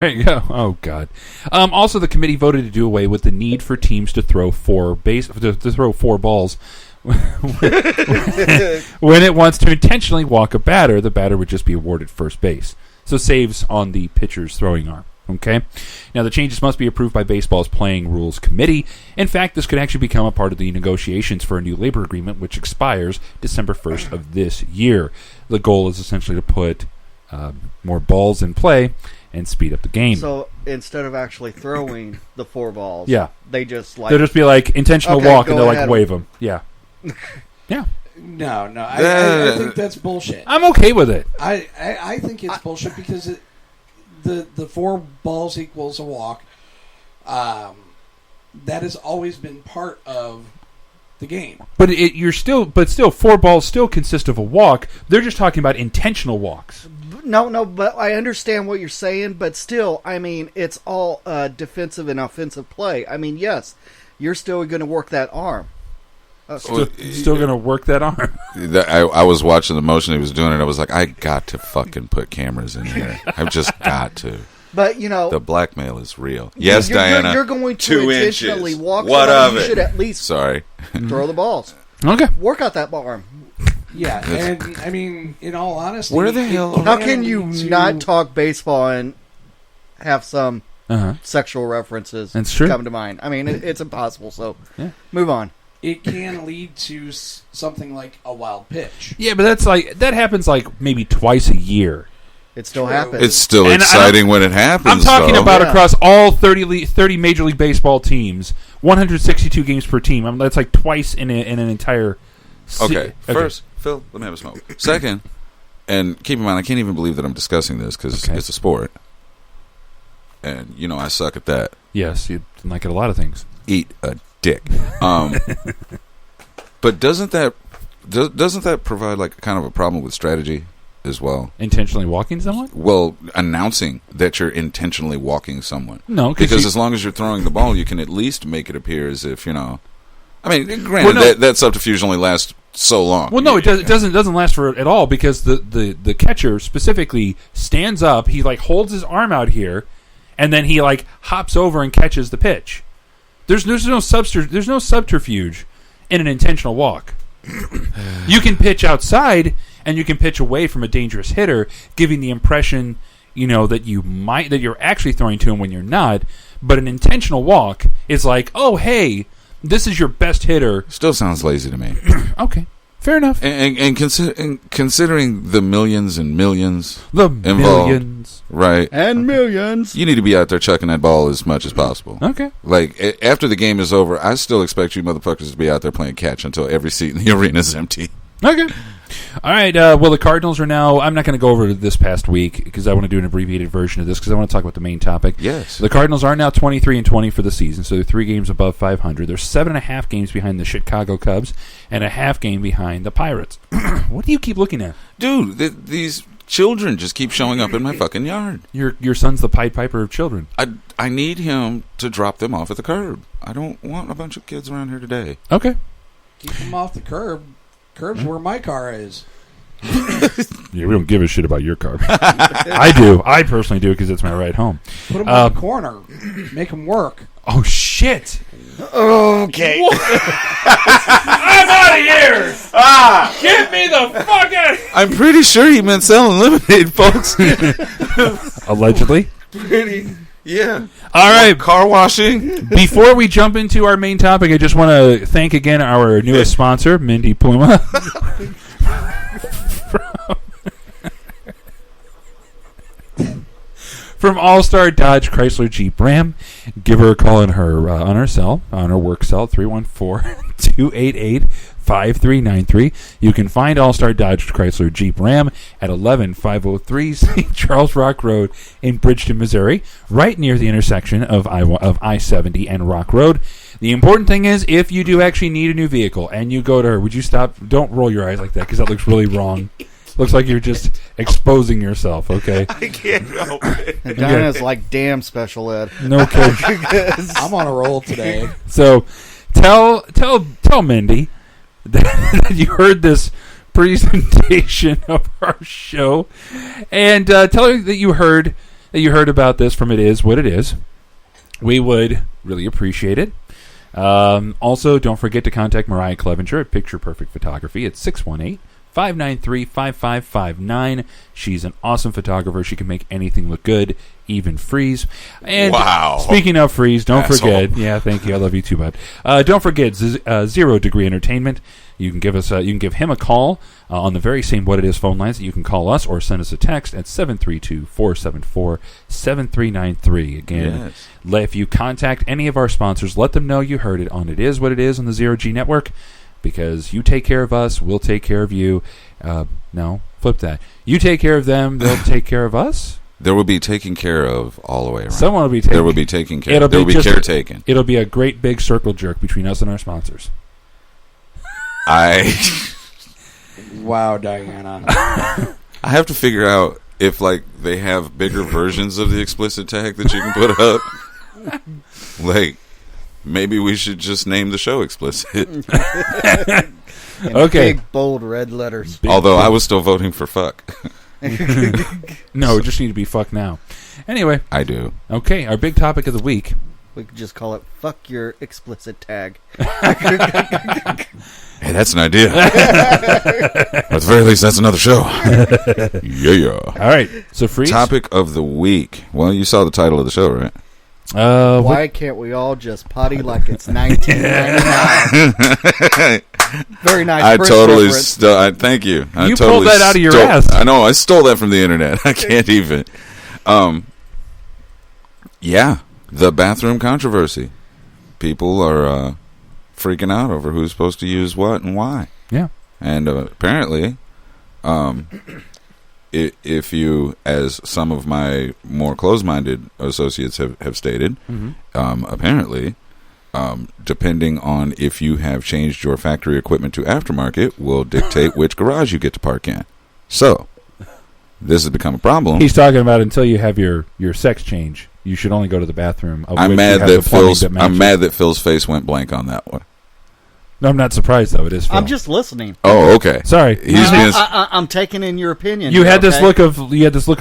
There you go. Oh God. Also, the committee voted to do away with the need for teams to throw four balls. When it wants to intentionally walk a batter, the batter would just be awarded first base. So saves on the pitcher's throwing arm. Okay. Now the changes must be approved by baseball's Playing Rules Committee. In fact, this could actually become a part of the negotiations for a new labor agreement, which expires December 1st of this year. The goal is essentially to put more balls in play and speed up the game. So instead of actually throwing the four balls, yeah, they'll just be like intentional walk, and they'll like wave them. Yeah, yeah. No, I think that's bullshit. I'm okay with it. I think it's bullshit because the four balls equals a walk. That has always been part of the game. But still, four balls still consist of a walk. They're just talking about intentional walks. No, but I understand what you're saying, but still, I mean, it's all defensive and offensive play. I mean, yes, you're still going to work that arm. Still going to work that arm. I was watching the motion he was doing, and I was like, I got to fucking put cameras in here. I've just got to. But, you know, the blackmail is real. Yes, Diana. You're going to intentionally walk. What of it? You should at least throw the balls. Okay. Work out that arm. Yeah, and I mean, in all honesty, where the hell? How can you not talk baseball and have some sexual references come to mind? I mean, it's impossible. So, move on. It can lead to something like a wild pitch. Yeah, but that happens like maybe twice a year. It still happens. It's still exciting when it happens. I'm talking about across all 30 Major League Baseball teams, 162 games per team. I mean, that's like twice in an entire. Okay. First, Phil, let me have a smoke. Second, and keep in mind, I can't even believe that I'm discussing this because it's a sport, and you know I suck at that. Yes, you like at a lot of things. Eat a dick. But doesn't that provide like kind of a problem with strategy as well? Intentionally walking someone? Well, announcing that you're intentionally walking someone. No, because as long as you're throwing the ball, you can at least make it appear as if, you know. I mean, granted, that subterfuge only lasts so long. Well, no, it doesn't last for at all because the catcher specifically stands up. He like holds his arm out here, and then he like hops over and catches the pitch. There's no subterfuge in an intentional walk. You can pitch outside and you can pitch away from a dangerous hitter, giving the impression, you know, that you're actually throwing to him when you're not. But an intentional walk is like, oh hey, this is your best hitter. Still sounds lazy to me. Okay, fair enough. And considering the millions and millions involved, millions, right? And millions, you need to be out there chucking that ball as much as possible. Okay. Like after the game is over, I still expect you motherfuckers to be out there playing catch until every seat in the arena is empty. Okay. All right. Well, the Cardinals are now. I'm not going to go over this past week because I want to do an abbreviated version of this because I want to talk about the main topic. Yes. The Cardinals are now 23-20 for the season, so they're 3 games above 500. They're 7.5 games behind the Chicago Cubs and a half game behind the Pirates. What do you keep looking at, dude? These children just keep showing up in my fucking yard. Your son's the Pied Piper of children. I need him to drop them off at the curb. I don't want a bunch of kids around here today. Okay. Keep them off the curb. Curb's where my car is. Yeah, we don't give a shit about your car. I do. I personally do because it's my ride home. Put them in the corner. Make them work. Oh, shit. Okay. I'm out of here. Get me the fuck out. I'm pretty sure he meant selling lemonade, folks. Allegedly. Yeah. All right. Car washing. Before we jump into our main topic, I just want to thank again our newest sponsor, Mindy Pluma. From All-Star Dodge Chrysler Jeep Ram. Give her a call on her work cell, 314-288-5393. You can find All-Star Dodge Chrysler Jeep Ram at 11503 St. Charles Rock Road in Bridgeton, Missouri, right near the intersection of I-70 and Rock Road. The important thing is, if you do actually need a new vehicle and you go to her, would you stop? Don't roll your eyes like that because that looks really wrong. Looks like you're just exposing yourself, okay? I can't help it. Diana's like, damn, special ed. No kidding. I'm on a roll today. So tell Mindy that you heard this presentation of our show, and tell her that you heard that you heard about this from It Is What It Is. We would really appreciate it. Also, don't forget to contact Mariah Clevenger at Picture Perfect Photography at 618-593-5559. She's an awesome photographer. She can make anything look good, even freeze. And wow. Speaking of freeze, don't Asshole. forget. Yeah, thank you. I love you too, bud. Don't forget 0 Degree Entertainment. You can give us. You can give him a call on the very same What It Is phone lines that you can call us or send us a text at 732-474-7393. Again, if you contact any of our sponsors, let them know you heard it on It Is What It Is on the Zero G Network, because you take care of us, we'll take care of you. No, flip that. You take care of them, they'll take care of us. There will be taken care of all the way around. Someone will be taken. There will be taken care of. There will be caretaken. It'll be a great big circle jerk between us and our sponsors. Wow, Diana. I have to figure out if like they have bigger versions of the explicit tag that you can put up. Like, maybe we should just name the show explicit. Okay. Big, bold red letters. Although I was still voting for fuck. No, it just need to be fuck now. Anyway. I do. Okay, our big topic of the week. We could just call it "Fuck Your Explicit Tag." Hey, that's an idea. At the very least, that's another show. Yeah. All right, so freeze. Topic of the week. Well, you saw the title of the show, right? Why can't we all just potty like it's 1999? Very nice. I Chris totally reference. thank you. You totally pulled that out of your ass. I know. I stole that from the internet. I can't even. Yeah, the bathroom controversy. People are freaking out over who's supposed to use what and why. Yeah. And apparently, if you, as some of my more close-minded associates have stated, apparently, depending on if you have changed your factory equipment to aftermarket, will dictate which garage you get to park in. So, this has become a problem. He's talking about until you have your sex change, you should only go to the bathroom. I'm mad that Phil's face went blank on that one. No, I'm not surprised though. It is Phil. I'm just listening. Oh, okay. Sorry. I'm taking in your opinion. You had this look of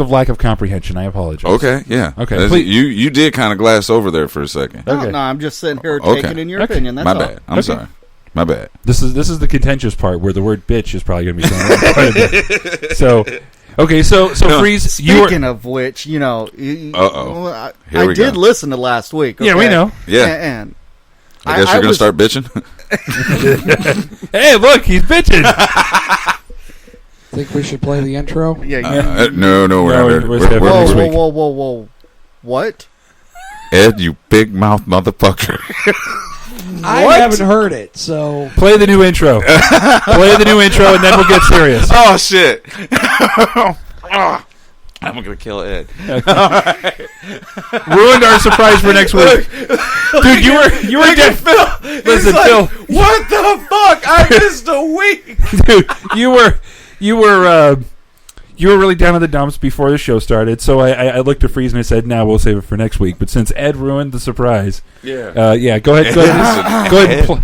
lack of comprehension. I apologize. Okay, yeah. Okay. You did kind of glass over there for a second. No, I'm just sitting here taking in your opinion. That's My all. bad. I'm sorry. My bad. This is the contentious part where the word bitch is probably going to be thrown around quite a bit. So, okay, so Freeze. Speaking of which, I did listen to last week. Yeah, we know. Yeah, and I guess you're going to start bitching. Hey, look, he's bitching. Think we should play the intro? Yeah. No, we're Whoa. What? Ed, you big mouth motherfucker. I haven't heard it, so play the new intro. Play the new intro, and then we'll get serious. Oh shit! I'm gonna kill Ed. Ruined our surprise for next week, dude. You were dead. Phil. Listen, like, Phil. What the fuck? I missed a week, dude. You were really down in the dumps before the show started, so I looked to Freeze and I said, "Now we'll save it for next week." But since Ed ruined the surprise, go ahead, go ahead and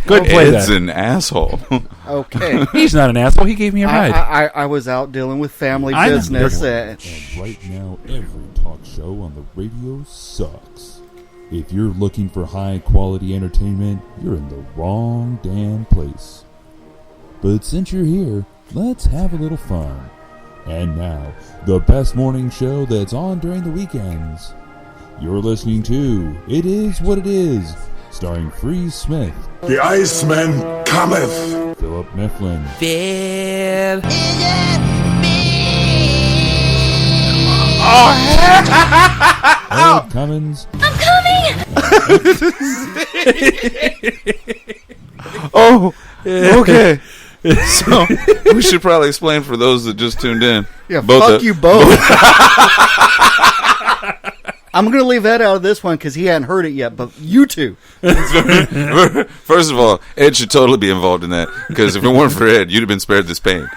play that. Ed's an asshole. Okay, he's not an asshole. He gave me a ride. I was out dealing with family business. And right now, every talk show on the radio sucks. If you're looking for high quality entertainment, you're in the wrong damn place. But since you're here, let's have a little fun. And now, the best morning show that's on during the weekends. You're listening to It Is What It Is, starring Freeze Smith. The Iceman cometh. Philip Mifflin. Phil. Ed Cummins. I'm coming! Oh, okay. So we should probably explain for those that just tuned in. Yeah, fuck you both. I'm going to leave Ed out of this one because he hadn't heard it yet, but you two. First of all, Ed should totally be involved in that, because if it weren't for Ed, you'd have been spared this pain.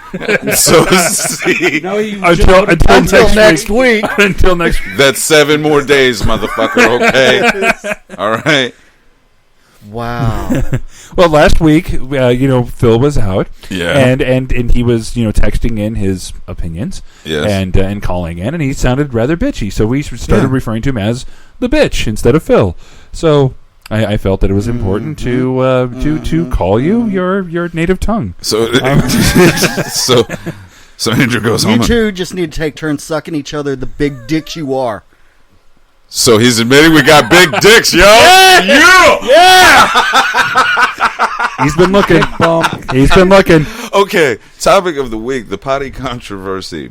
So, see, until next week. Until next week. That's 7 more days, motherfucker, okay? All right? Wow. Well, last week, Phil was out, Yeah. and he was texting in his opinions, Yes. and calling in, and he sounded rather bitchy. So we started Yeah. referring to him as the bitch instead of Phil. So I felt that it was important to call you your native tongue. So, so Andrew goes home. You two just need to take turns sucking each other the big dicks you are. So he's admitting we got big dicks, yo. He's been looking. Bump. He's been looking. Okay, topic of the week: the potty controversy.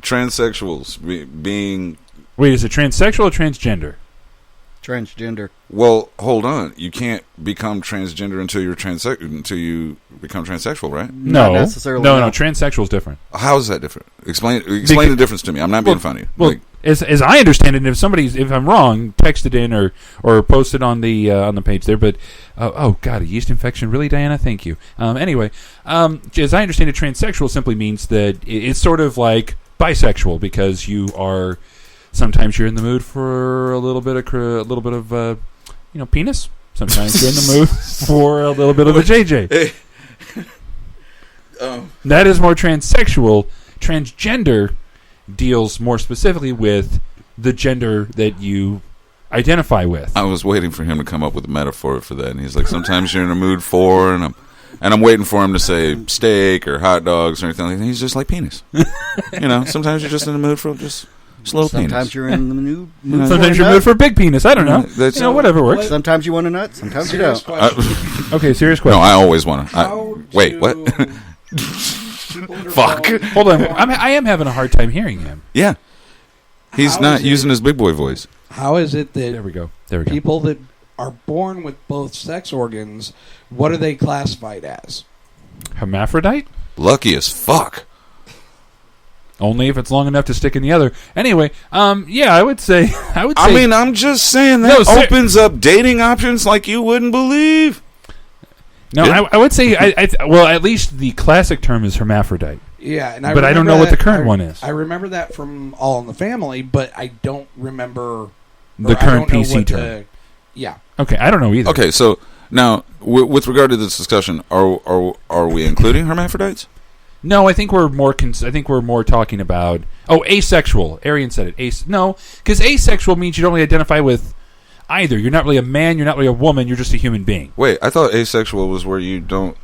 Transsexuals being. Wait, is it transsexual or transgender? Transgender. Well, hold on. You can't become transgender until you become transsexual, right? No, Not necessarily, No, no. transsexual is different. How is that different? Explain the difference to me. I'm not being funny. Well, as I understand it, if I'm wrong, text it in or post it on the page there. But oh god, a yeast infection, really, Diana? Thank you. Anyway, as I understand it, transsexual simply means that it's sort of like bisexual because you are sometimes you're in the mood for a little bit of penis. Sometimes you're in the mood for a little bit of a JJ. That is more transsexual. Transgender deals more specifically with the gender that you identify with. I was waiting for him to come up with a metaphor for that, and he's like, sometimes you're in a mood for, and I'm waiting for him to say steak or hot dogs or anything like that. He's just like penis. Sometimes you're just in the mood for just little penis. Sometimes you're in the mood. Sometimes you're in the mood for a big penis. I don't know. Whatever works. Sometimes you want a nut. Sometimes you Serious don't. question. Okay, serious No, question. I always want How to. Wait, do what? people that are Fuck. born- Hold on. I am having a hard time hearing him. Yeah. He's How not is it- using his big boy voice. How is it There that we go. people that are born with both sex organs, what are they classified as? Hermaphrodite? Lucky as fuck. Only if it's long enough to stick in the other. Anyway, I would say. I mean, I'm just saying that opens up dating options like you wouldn't believe. no. Yeah. I would say. Well, at least the classic term is hermaphrodite. Yeah, and But I don't remember know what the that- current one is. I remember that from All in the Family, but I don't remember The current PC term. Yeah, Okay, I don't know either. Okay, so now with regard to this discussion, are we including hermaphrodites? No, I think we're more. I think we're more talking about. Oh, asexual. Arian said it. No, because asexual means you don't really identify with either. You're not really a man. You're not really a woman. You're just a human being. Wait, I thought asexual was where you don't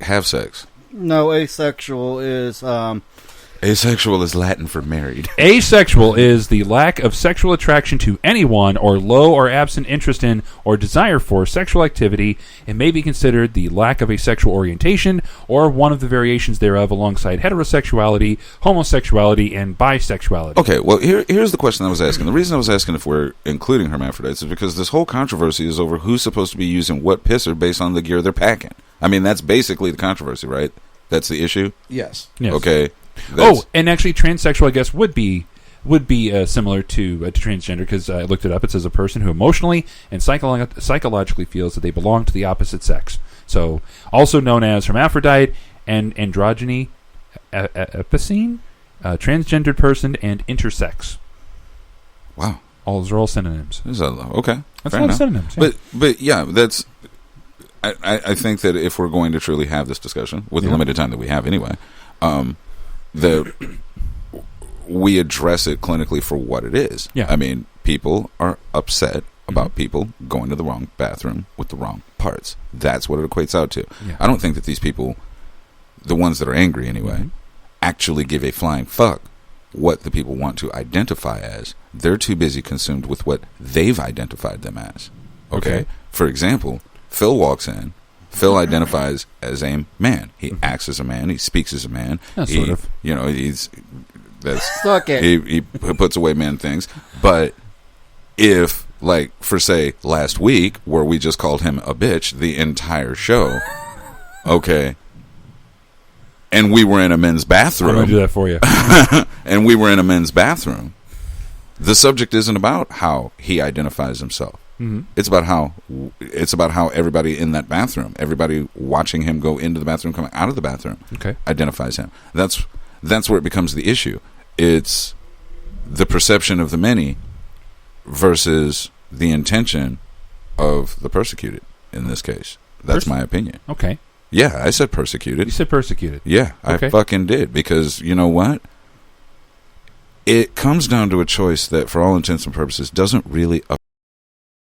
have sex. No, asexual is Asexual is Latin for married. Asexual is the lack of sexual attraction to anyone or low or absent interest in or desire for sexual activity. It may be considered the lack of a sexual orientation or one of the variations thereof alongside heterosexuality, homosexuality, and bisexuality. Okay, well, here's the question I was asking. The reason I was asking if we're including hermaphrodites is because this whole controversy is over who's supposed to be using what pisser based on the gear they're packing. I mean, that's basically the controversy, right? That's the issue? yes. Yes. Okay. Oh, and actually, transsexual, I guess, would be similar to transgender because I looked it up. It says a person who emotionally and psychologically feels that they belong to the opposite sex. So, also known as hermaphrodite and androgyny, epicene, transgendered person, and intersex. Wow. Those are all synonyms. Okay. That's fair a lot enough. of synonyms. Yeah. But yeah, that's. I think that if we're going to truly have this discussion with the limited time that we have anyway, that we address it clinically for what it is. Yeah. I mean, people are upset about people going to the wrong bathroom with the wrong parts. That's what it equates out to. Yeah. I don't think that these people, the ones that are angry anyway, actually give a flying fuck what the people want to identify as. They're too busy consumed with what they've identified them as. Okay? For example, Phil walks in. Phil identifies as a man. He acts as a man. He speaks as a man. Sort of. He's Suck it. he puts away man things. But if, like, for say last week, where we just called him a bitch the entire show, okay, and we were in a men's I'm bathroom, going to do that for you. and we were in a men's bathroom, the subject isn't about how he identifies himself. Mm-hmm. It's about how everybody in that bathroom, everybody watching him go into the bathroom, coming out of the bathroom, identifies him. That's where it becomes the issue. It's the perception of the many versus the intention of the persecuted in this case. That's my opinion. Okay. Yeah, I said persecuted. You said persecuted. Yeah, Okay. I fucking did. Because, you know what? It comes down to a choice that, for all intents and purposes, doesn't really